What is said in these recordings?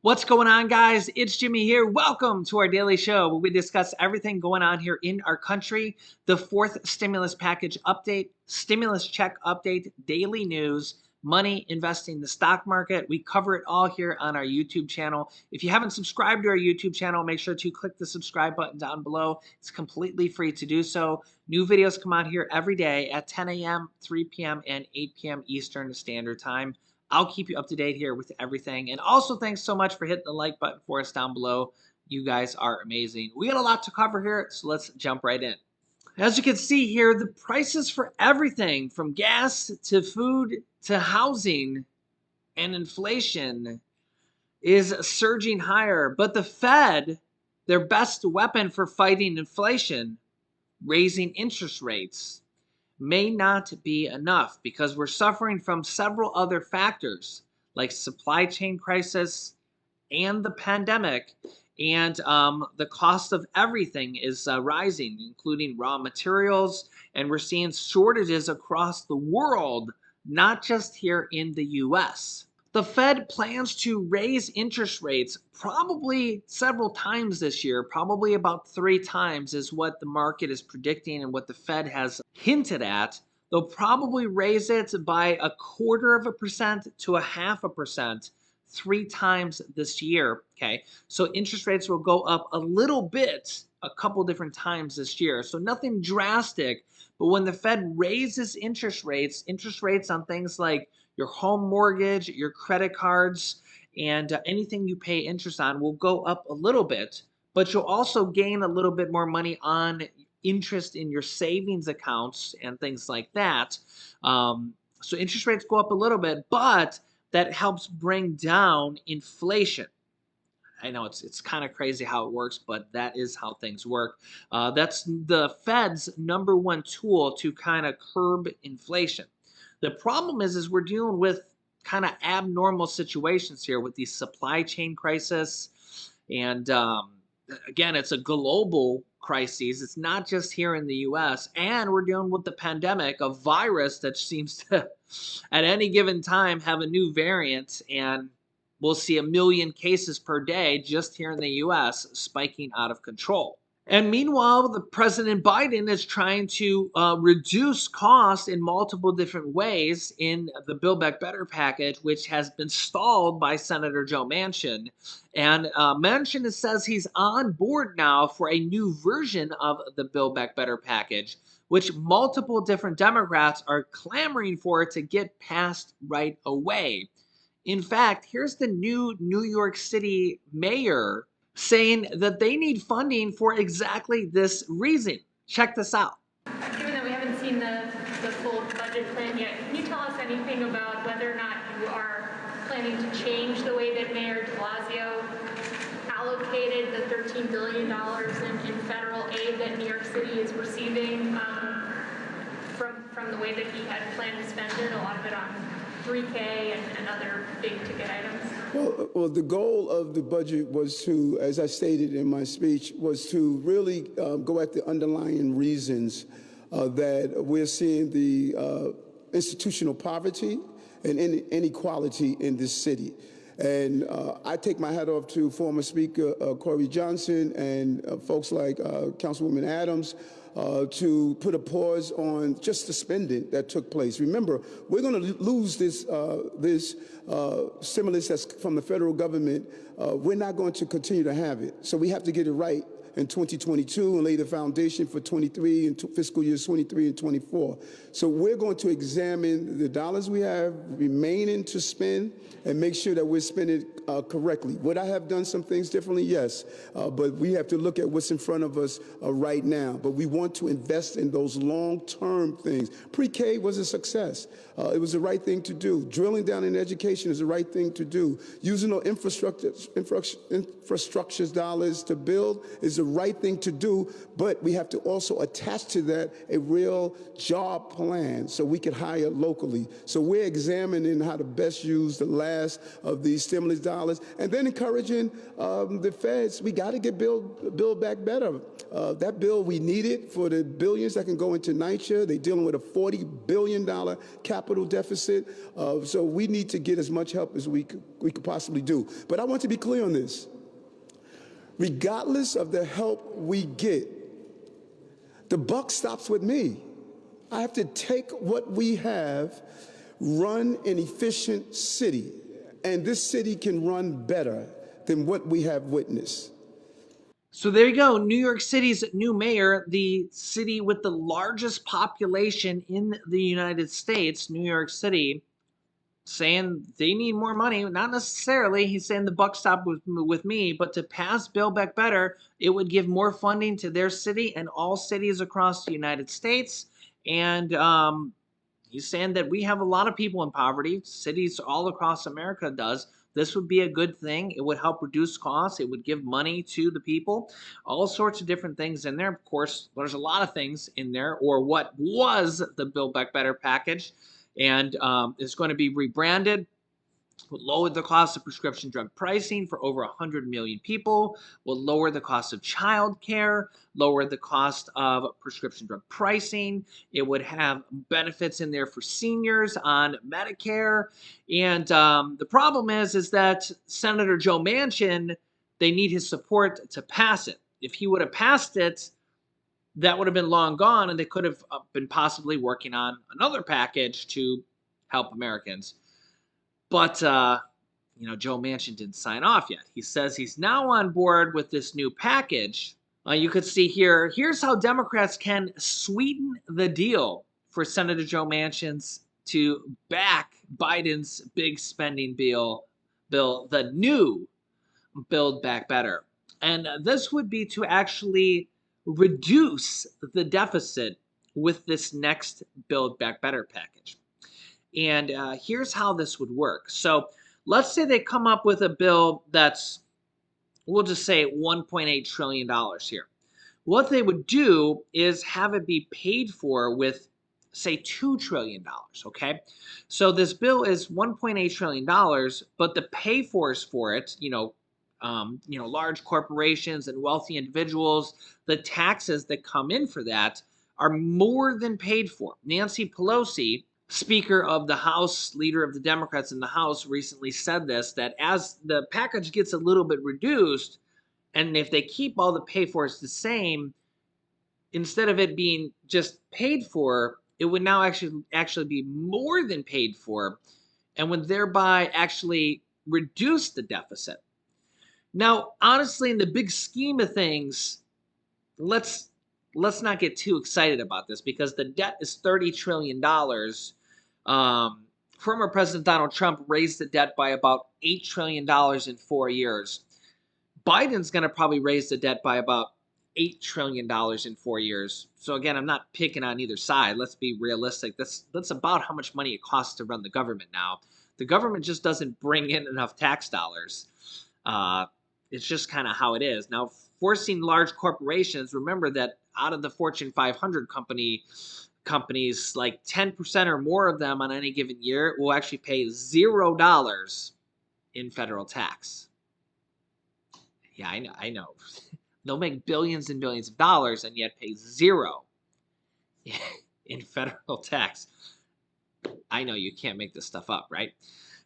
What's going on, guys? It's Jimmy here. Welcome to our daily show where we discuss everything going on here in our country, the fourth stimulus package update, stimulus check update, daily news, money, investing, the stock market. We cover it all here on our YouTube channel. If you haven't subscribed to our YouTube channel, make sure to click the subscribe button down below. It's completely free to do so. New videos come out here every day at 10 a.m., 3 p.m., and 8 p.m. Eastern Standard Time. I'll keep you up to date here with everything. And also, thanks so much for hitting the like button for us down below. You guys are amazing. We got a lot to cover here, so let's jump right in. As you can see here, the prices for everything from gas to food to housing and inflation is surging higher. But the Fed, their best weapon for fighting inflation, raising interest rates, may not be enough because we're suffering from several other factors like supply chain crisis and the pandemic, and the cost of everything is rising, including raw materials, and we're seeing shortages across the world, not just here in the US. The Fed plans to raise interest rates probably several times this year, probably about 3 times is what the market is predicting and what the Fed has hinted at. They'll probably raise it by 0.25% to 0.5% 3 times this year. Okay, so interest rates will go up a little bit a couple different times this year. So nothing drastic, but when the Fed raises interest rates on things like your home mortgage, your credit cards, and anything you pay interest on will go up a little bit, but you'll also gain a little bit more money on interest in your savings accounts and things like that. So interest rates go up a little bit, but that helps bring down inflation. I know it's kind of crazy how it works, but that is how things work. That's the Fed's number one tool to kind of curb inflation. The problem is we're dealing with kind of abnormal situations here with the supply chain crisis. And again, it's a global crisis. It's not just here in the US. And we're dealing with the pandemic, a virus that seems to, at any given time, have a new variant. And we'll see 1 million cases per day just here in the US spiking out of control. And meanwhile, the President Biden is trying to reduce costs in multiple different ways in the Build Back Better package, which has been stalled by Senator Joe Manchin. And Manchin says he's on board now for a new version of the Build Back Better package, which multiple different Democrats are clamoring for to get passed right away. In fact, here's the new New York City mayor saying that they need funding for exactly this reason. Check this out. Given that we haven't seen the full budget plan yet, can you tell us anything about whether or not you are planning to change the way that Mayor de Blasio allocated the $13 billion in federal aid that New York City is receiving from the way that he had planned to spend it, a lot of it on 3K and other big ticket items? Well, the goal of the budget was to, as I stated in my speech, was to really go at the underlying reasons that we're seeing the institutional poverty and inequality in this city. And I take my hat off to former Speaker Corey Johnson and folks like Councilwoman Adams to put a pause on just the spending that took place. Remember, we're going to lose this stimulus that's from the federal government. We're not going to continue to have it. So we have to get it right in 2022 and lay the foundation for 23 and fiscal years 23 and 24. So we're going to examine the dollars we have remaining to spend and make sure that we're spending correctly. Would I have done some things differently? Yes. But we have to look at what's in front of us right now. But we want to invest in those long-term things. Pre-K was a success. It was the right thing to do. Drilling down in education is the right thing to do. Using the infrastructure dollars to build is the the right thing to do, but we have to also attach to that a real job plan so we can hire locally. So we're examining how to best use the last of these stimulus dollars, and then encouraging the feds. We got to get Build Back Better. That bill, we need it for the billions that can go into NYCHA. They're dealing with a $40 billion capital deficit. So we need to get as much help as we could possibly do. But I want to be clear on this. Regardless of the help we get, the buck stops with me. I have to take what we have, run an efficient city, and this city can run better than what we have witnessed. So there you go. New York City's new mayor, the city with the largest population in the United States, New York City, saying they need more money. Not necessarily. He's saying the buck stopped with me, but to pass Build Back Better, it would give more funding to their city and all cities across the United States. And he's saying that we have a lot of people in poverty. Cities all across America does. This would be a good thing. It would help reduce costs. It would give money to the people. All sorts of different things in there. Of course, there's a lot of things in there, or what was the Build Back Better package. And it's going to be rebranded, will lower the cost of prescription drug pricing for over 100 million people, will lower the cost of child care, lower the cost of prescription drug pricing. It would have benefits in there for seniors on Medicare. And the problem is that Senator Joe Manchin, they need his support to pass it. If he would have passed it, that would have been long gone, and they could have been possibly working on another package to help Americans. But, Joe Manchin didn't sign off yet. He says he's now on board with this new package. You could see here, here's how Democrats can sweeten the deal for Senator Joe Manchin's to back Biden's big spending bill, the new Build Back Better. And this would be to actually reduce the deficit with this next Build Back Better package. And here's how this would work. So let's say they come up with a bill that's, we'll just say $1.8 trillion here. What they would do is have it be paid for with, say, $2 trillion, okay? So this bill is $1.8 trillion, but the pay-fors for it, large corporations and wealthy individuals, the taxes that come in for that are more than paid for. Nancy Pelosi, Speaker of the House, leader of the Democrats in the House, recently said this, that as the package gets a little bit reduced, and if they keep all the pay-fors the same, instead of it being just paid for, it would now actually be more than paid for, and would thereby actually reduce the deficit. Now, honestly, in the big scheme of things, let's not get too excited about this, because the debt is $30 trillion. Former President Donald Trump raised the debt by about $8 trillion in 4 years. Biden's going to probably raise the debt by about $8 trillion in 4 years. So again, I'm not picking on either side. Let's be realistic. That's about how much money it costs to run the government now. The government just doesn't bring in enough tax dollars. It's just kind of how it is. Now, forcing large corporations, remember that out of the Fortune 500 companies, like 10% or more of them on any given year will actually pay $0 in federal tax. Yeah, I know. They'll make billions and billions of dollars and yet pay zero in federal tax. I know you can't make this stuff up, right?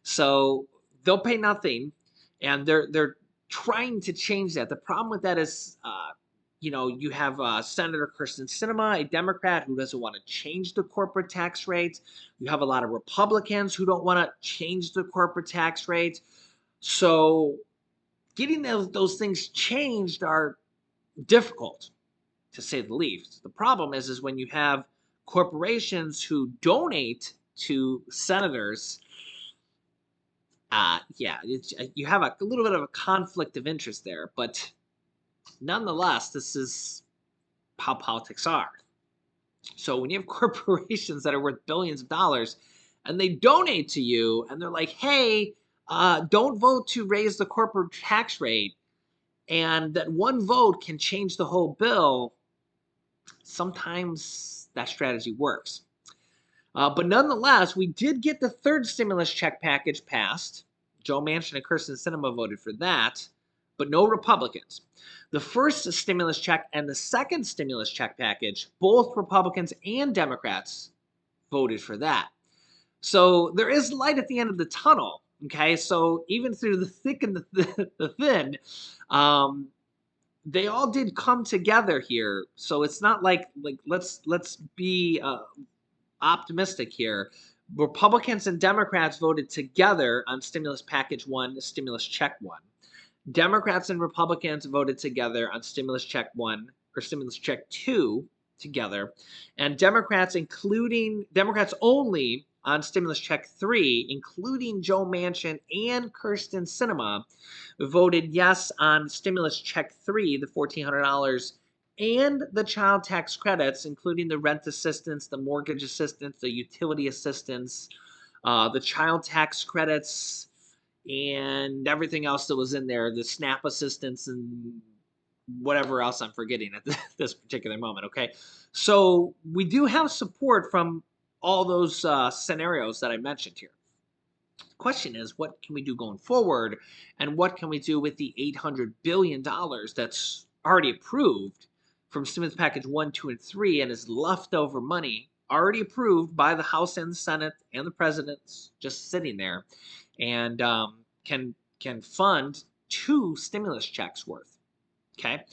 So they'll pay nothing, and they're trying to change that. The problem with that is, you have Senator Kirsten Sinema, a Democrat, who doesn't want to change the corporate tax rates. You have a lot of Republicans who don't want to change the corporate tax rates. So getting those things changed are difficult, to say the least. The problem is when you have corporations who donate to senators, you have a little bit of a conflict of interest there. But nonetheless, this is how politics are. So when you have corporations that are worth billions of dollars and they donate to you and they're like, hey, don't vote to raise the corporate tax rate, and that one vote can change the whole bill, sometimes that strategy works. But nonetheless, we did get the third stimulus check package passed. Joe Manchin and Kyrsten Sinema voted for that, but no Republicans. The first stimulus check and the second stimulus check package, both Republicans and Democrats voted for that. So there is light at the end of the tunnel. Okay, so even through the thick and the thin, they all did come together here. So it's not like let's be optimistic here. Republicans and Democrats voted together on stimulus package one, stimulus check one. Democrats and Republicans voted together on stimulus check one or stimulus check two together. And Democrats only on stimulus check three, including Joe Manchin and Kyrsten Sinema, voted yes on stimulus check three, the $1,400, and the child tax credits, including the rent assistance, the mortgage assistance, the utility assistance, the child tax credits, and everything else that was in there, the SNAP assistance and whatever else I'm forgetting at this particular moment, okay? So we do have support from all those scenarios that I mentioned here. The question is, what can we do going forward, and what can we do with the $800 billion that's already approved from stimulus package 1, 2, and 3 and is leftover money already approved by the House and the Senate and the president's just sitting there, and can fund 2 stimulus checks worth, okay,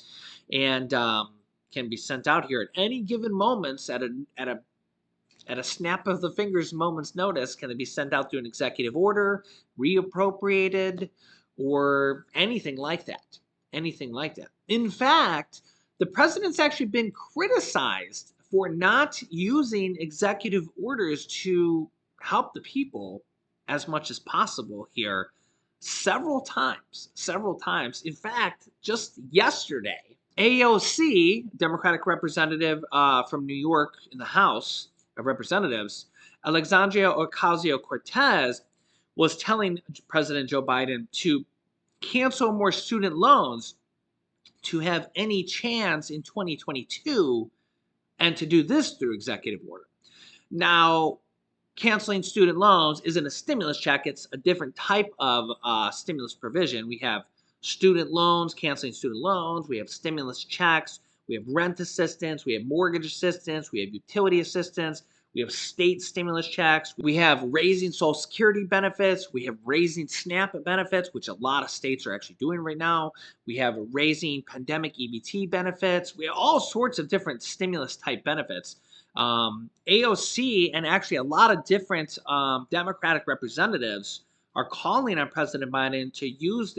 and can be sent out here at any given moments at a snap of the fingers moment's notice. Can it be sent out through an executive order, reappropriated, or anything like that? Anything like that. In fact, the president's actually been criticized for not using executive orders to help the people as much as possible here several times. Several times. In fact, just yesterday, AOC, Democratic representative from New York in the House of Representatives, Alexandria Ocasio-Cortez, was telling President Joe Biden to cancel more student loans to have any chance in 2022, and to do this through executive order. Now, canceling student loans isn't a stimulus check. It's a different type of stimulus provision. We have student loans, canceling student loans. We have stimulus checks. We have rent assistance. We have mortgage assistance. We have utility assistance. We have state stimulus checks. We have raising Social Security benefits. We have raising SNAP benefits, which a lot of states are actually doing right now. We have raising pandemic EBT benefits. We have all sorts of different stimulus type benefits. AOC and actually a lot of different Democratic representatives are calling on President Biden to use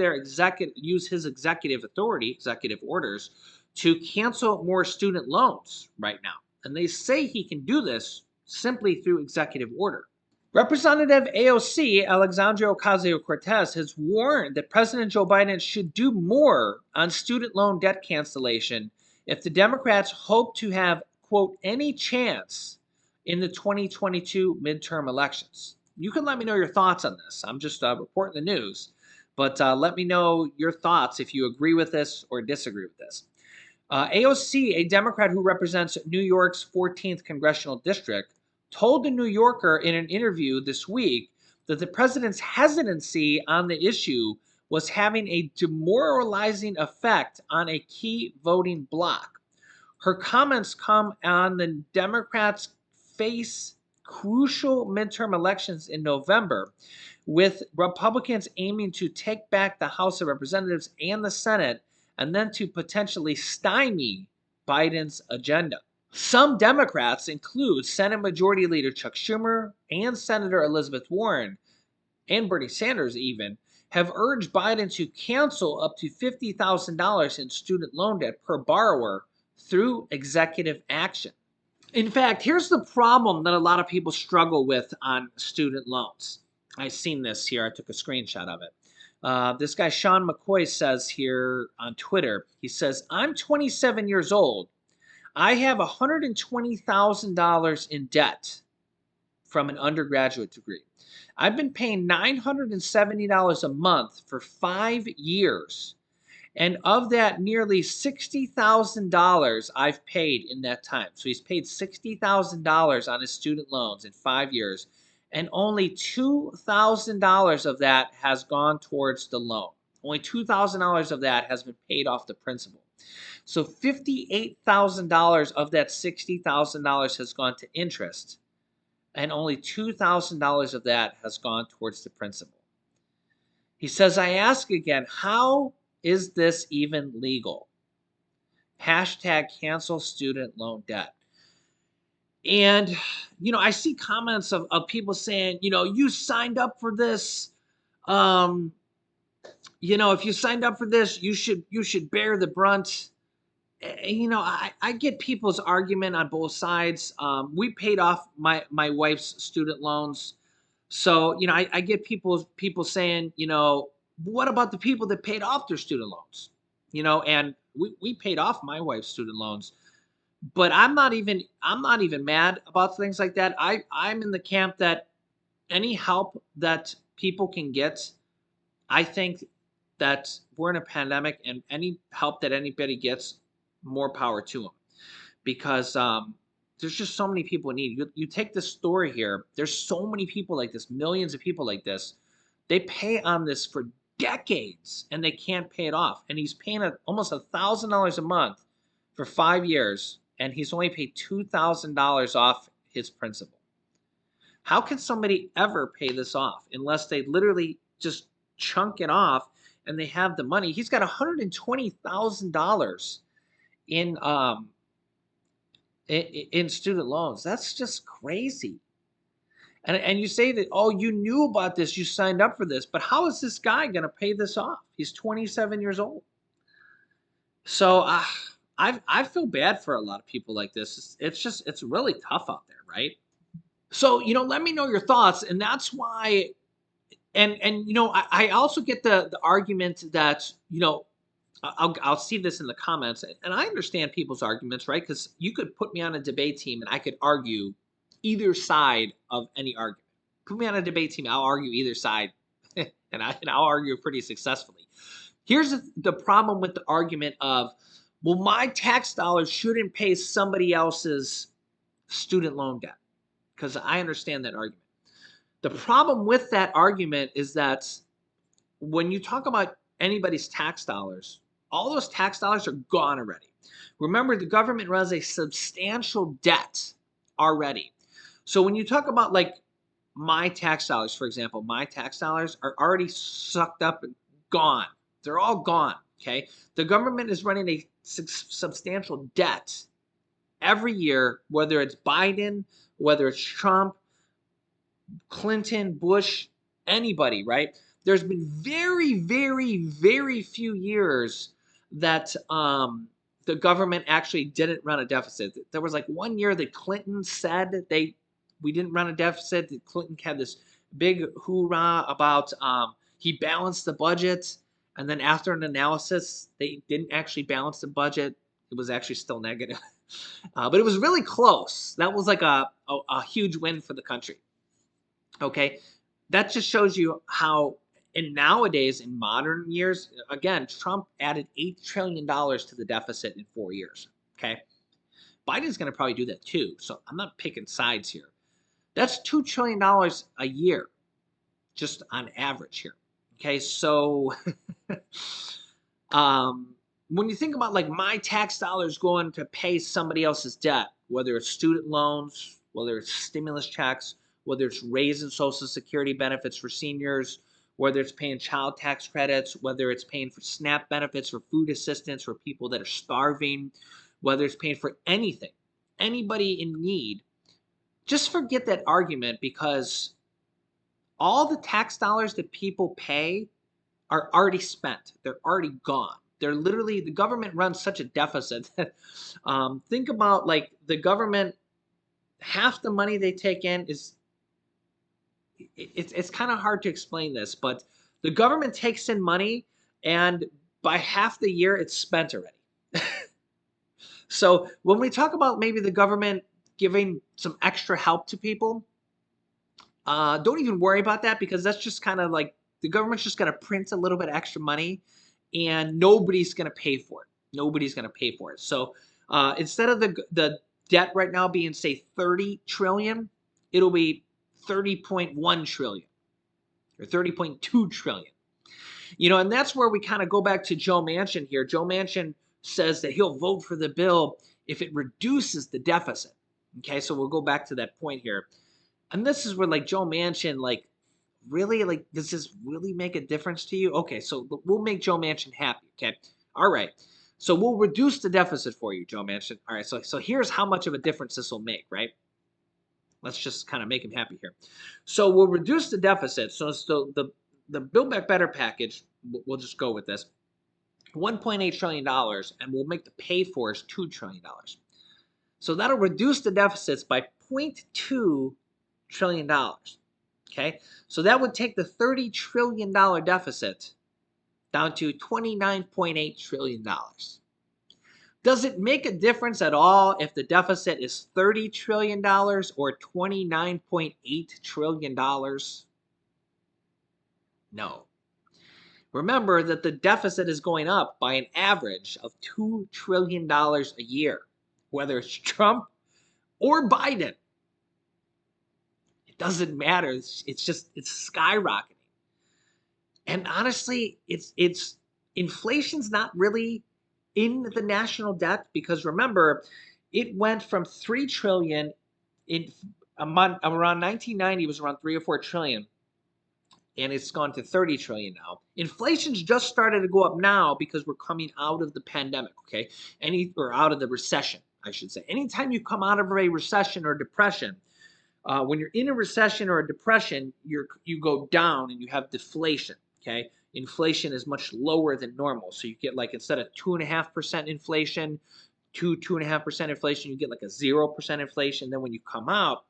his executive authority, executive orders, to cancel more student loans right now. And they say he can do this simply through executive order. Representative AOC, Alexandria Ocasio-Cortez, has warned that President Joe Biden should do more on student loan debt cancellation if the Democrats hope to have, quote, any chance in the 2022 midterm elections. You can let me know your thoughts on this. I'm just reporting the news, but let me know your thoughts if you agree with this or disagree with this. AOC, a Democrat who represents New York's 14th congressional district, told the New Yorker in an interview this week that the president's hesitancy on the issue was having a demoralizing effect on a key voting bloc. Her comments come on the Democrats face crucial midterm elections in November, with Republicans aiming to take back the House of Representatives and the Senate, and then to potentially stymie Biden's agenda. Some Democrats include Senate Majority Leader Chuck Schumer and Senator Elizabeth Warren, and Bernie Sanders even, have urged Biden to cancel up to $50,000 in student loan debt per borrower through executive action. In fact, here's the problem that a lot of people struggle with on student loans. I've seen this here. I took a screenshot of it. This guy, Sean McCoy, says here on Twitter, he says, I'm 27 years old. I have $120,000 in debt from an undergraduate degree. I've been paying $970 a month for 5 years, And of that, nearly $60,000 I've paid in that time. So he's paid $60,000 on his student loans in 5 years, and only $2,000 of that has gone towards the loan. Only $2,000 of that has been paid off the principal. So $58,000 of that $60,000 has gone to interest, and only $2,000 of that has gone towards the principal. He says, I ask again, how is this even legal? Hashtag cancel student loan debt. And, I see comments of people saying, you signed up for this. Um, if you signed up for this, you should bear the brunt. I get people's argument on both sides. We paid off my wife's student loans. So, I get people saying, what about the people that paid off their student loans? And we paid off my wife's student loans, but I'm not even mad about things like that. I'm in the camp that any help that people can get, I think that we're in a pandemic, and any help that anybody gets, more power to them, because there's just so many people in need. You take this story here. There's so many people like this, millions of people like this. They pay on this for decades and they can't pay it off. And he's paying almost $1,000 a month for 5 years, and he's only paid $2,000 off his principal. How can somebody ever pay this off unless they literally just chunk it off and they have the money? He's got $120,000 in in student loans. That's just crazy. And you say that, oh, you knew about this, you signed up for this, but how is this guy going to pay this off? He's 27 years old. So I feel bad for a lot of people like this. It's really tough out there, right? So let me know your thoughts, and that's why. And I also get the argument that I'll see this in the comments, and I understand people's arguments, right? Because you could put me on a debate team, and I could argue either side of any argument. Put me on a debate team, I'll argue either side, and I'll argue pretty successfully. Here's the problem with the argument of, well, my tax dollars shouldn't pay somebody else's student loan debt, because I understand that argument. The problem with that argument is that when you talk about anybody's tax dollars, all those tax dollars are gone already. Remember, the government runs a substantial debt already. So when you talk about like my tax dollars, for example, my tax dollars are already sucked up and gone. They're all gone. Okay. The government is running a substantial debt every year, whether it's Biden, whether it's Trump, Clinton, Bush, anybody, right? There's been very, very, very few years that the government actually didn't run a deficit. There was like 1 year that Clinton said we didn't run a deficit. That Clinton had this big hoorah about he balanced the budget, and then after an analysis, they didn't actually balance the budget. It was actually still negative, but it was really close. That was like a huge win for the country. Okay, that just shows you how, and nowadays in modern years, again, Trump added $8 trillion to the deficit in 4 years. Okay, Biden's going to probably do that too. So I'm not picking sides here. That's $2 trillion a year, just on average here. Okay, so when you think about like my tax dollars going to pay somebody else's debt, whether it's student loans, whether it's stimulus checks, whether it's raising Social Security benefits for seniors, whether it's paying child tax credits, whether it's paying for SNAP benefits for food assistance for people that are starving, whether it's paying for anything, anybody in need, just forget that argument, because all the tax dollars that people pay are already spent. They're already gone. They're literally, the government runs such a deficit that think about like the government, half the money they take in is, it's kind of hard to explain this, but the government takes in money, and by half the year it's spent already. So when we talk about maybe the government giving some extra help to people, don't even worry about that, because that's just kind of like the government's just going to print a little bit extra money, and nobody's going to pay for it. Nobody's going to pay for it. So instead of the debt right now being, say, 30 trillion, it'll be 30.1 trillion or 30.2 trillion. And that's where we kind of go back to Joe Manchin here. Joe Manchin says that he'll vote for the bill if it reduces the deficit. Okay, so we'll go back to that point here. And this is where, like, Joe Manchin, like, really, like, does this really make a difference to you? Okay, so we'll make Joe Manchin happy, okay? All right. So we'll reduce the deficit for you, Joe Manchin. All right, so here's how much of a difference this will make, right? Let's just kind of make him happy here. So we'll reduce the deficit. So the Build Back Better package, we'll just go with this, $1.8 trillion, and we'll make the pay for is $2 trillion. So that'll reduce the deficits by $0.2 trillion. Okay, so that would take the $30 trillion deficit down to $29.8 trillion. Does it make a difference at all if the deficit is $30 trillion or $29.8 trillion? No. Remember that the deficit is going up by an average of $2 trillion a year, whether it's Trump or Biden. It doesn't matter. It's skyrocketing. And honestly, it's inflation's not really in the national debt, because remember, it went from 3 trillion in a month around 1990, it was around 3 or 4 trillion, and it's gone to 30 trillion now. Inflation's just started to go up now because we're coming out of the pandemic, okay? Or out of the recession, I should say. Anytime you come out of a recession or depression, when you're in a recession or a depression, you go down and you have deflation, okay? Inflation is much lower than normal. So you get, like, instead of 2.5% inflation, 2.5% inflation, you get like a 0% inflation. Then when you come out,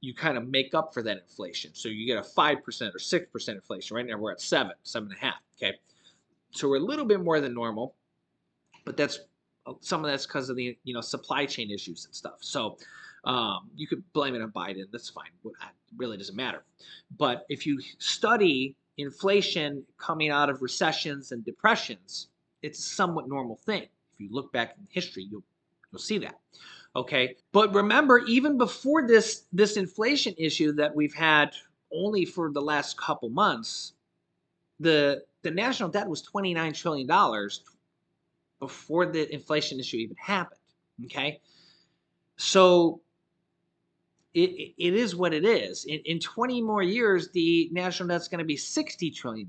you kind of make up for that inflation. So you get a 5% or 6% inflation. Right now we're at 7.5, okay? So we're a little bit more than normal, but some of that's because of the supply chain issues and stuff. So you could blame it on Biden. That's fine. It really doesn't matter. But if you study inflation coming out of recessions and depressions, it's a somewhat normal thing. If you look back in history, you'll see that. Okay. But remember, even before this inflation issue that we've had only for the last couple months, the national debt was $29 trillion before the inflation issue even happened. Okay. So it is what it is. In 20 more years, the national debt's going to be $60 trillion.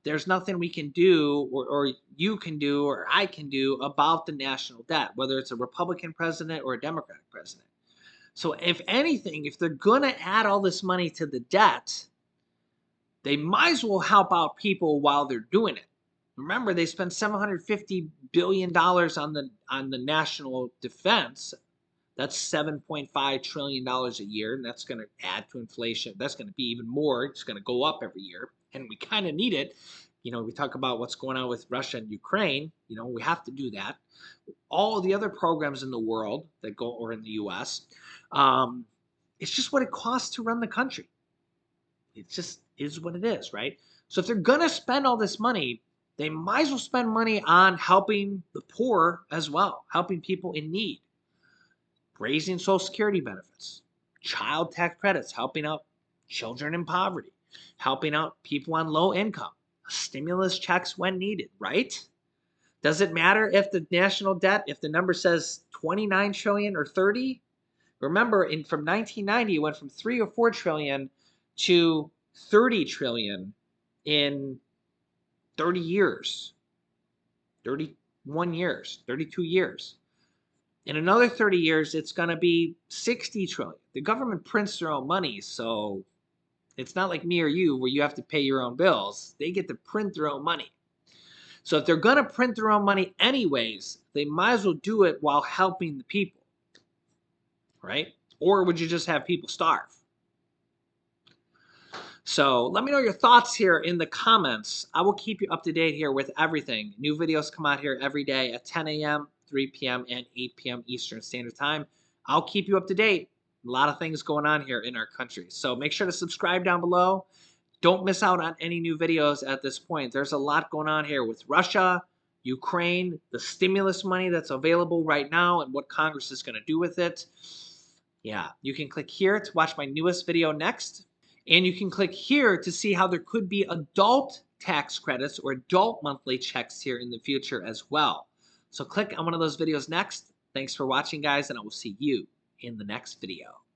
There's nothing we can do, or you can do, or I can do about the national debt, whether it's a Republican president or a Democratic president. So if anything, if they're going to add all this money to the debt, they might as well help out people while they're doing it. Remember, they spent $750 billion on the national defense. That's $7.5 trillion a year, and that's going to add to inflation. That's going to be even more. It's going to go up every year, and we kind of need it. We talk about what's going on with Russia and Ukraine. We have to do that. All the other programs in the world that go, or in the U.S., it's just what it costs to run the country. It just is what it is, right? So if they're going to spend all this money, they might as well spend money on helping the poor as well, helping people in need, raising Social Security benefits, child tax credits, helping out children in poverty, helping out people on low income, stimulus checks when needed, right? Does it matter if the national debt, if the number says 29 trillion or 30? Remember, from 1990, it went from 3 or 4 trillion to 30 trillion in 30 years, 31 years, 32 years. In another 30 years, it's going to be 60 trillion. The government prints their own money, so it's not like me or you where you have to pay your own bills. They get to print their own money. So if they're going to print their own money anyways, they might as well do it while helping the people, right? Or would you just have people starve? So let me know your thoughts here in the comments. I will keep you up to date here with everything. New videos come out here every day at 10 a.m., 3 p.m., and 8 p.m. Eastern Standard Time. I'll keep you up to date. A lot of things going on here in our country. So make sure to subscribe down below. Don't miss out on any new videos at this point. There's a lot going on here with Russia, Ukraine, the stimulus money that's available right now, and what Congress is going to do with it. Yeah, you can click here to watch my newest video next. And you can click here to see how there could be adult tax credits or adult monthly checks here in the future as well. So click on one of those videos next. Thanks for watching, guys, and I will see you in the next video.